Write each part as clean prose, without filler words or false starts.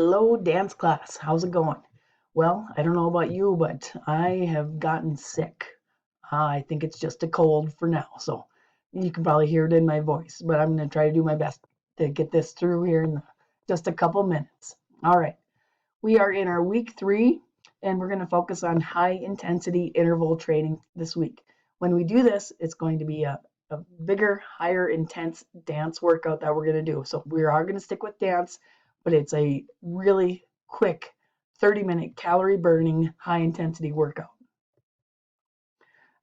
Hello, dance class. How's it going? Well, I don't know about you, but I have gotten sick. I think it's just a cold for now, so you can probably hear it in my voice, but I'm going to try to do my best to get this through here in just a couple minutes. All right, we are in our week 3, and we're going to focus on high intensity interval training this week. When we do this, it's going to be a bigger, higher intense dance workout that we're going to do. So we are going to stick with dance, but it's a really quick 30-minute calorie burning high intensity workout.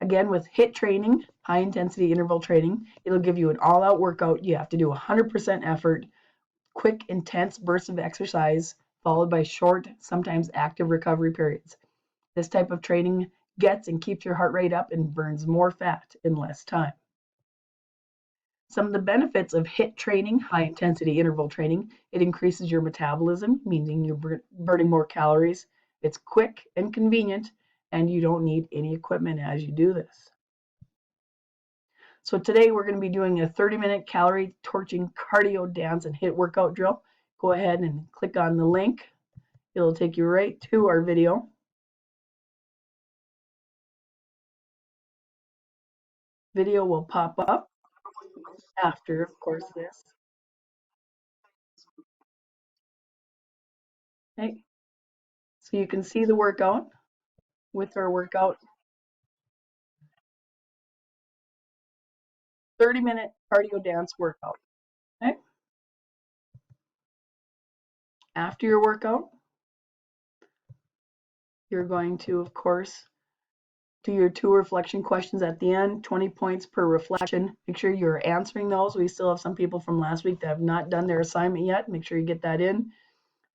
Again, with HIIT training, high intensity interval training, it'll give you an all out workout. You have to do 100% effort, quick, intense bursts of exercise, followed by short, sometimes active recovery periods. This type of training gets and keeps your heart rate up and burns more fat in less time. Some of the benefits of HIIT training, high intensity interval training: it increases your metabolism, meaning you're burning more calories. It's quick and convenient, and you don't need any equipment as you do this. So today we're going to be doing a 30-minute calorie torching cardio dance and HIIT workout drill. Go ahead and click on the link. It'll take you right to our video. Video will pop up after, of course, this. Okay. So you can see the workout with our workout. 30-minute cardio dance workout. Okay. After your workout, you're going to, of course, do your 2 reflection questions at the end, 20 points per reflection. Make sure you're answering those. We still have some people from last week that have not done their assignment yet. Make sure you get that in.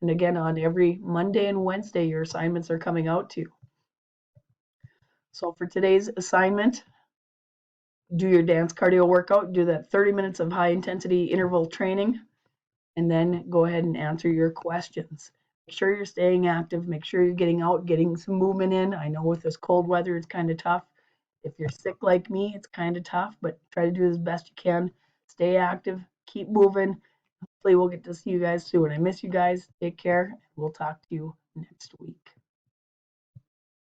And again, on every Monday and Wednesday, your assignments are coming out too. So for today's assignment, do your dance cardio workout, do that 30 minutes of high intensity interval training, and then go ahead and answer your questions. Make sure you're staying active. Make sure you're getting out, getting some movement in. I know with this cold weather, it's kind of tough. If you're sick like me, it's kind of tough, but try to do as best you can. Stay active, keep moving. Hopefully we'll get to see you guys soon. I miss you guys. Take care. We'll talk to you next week.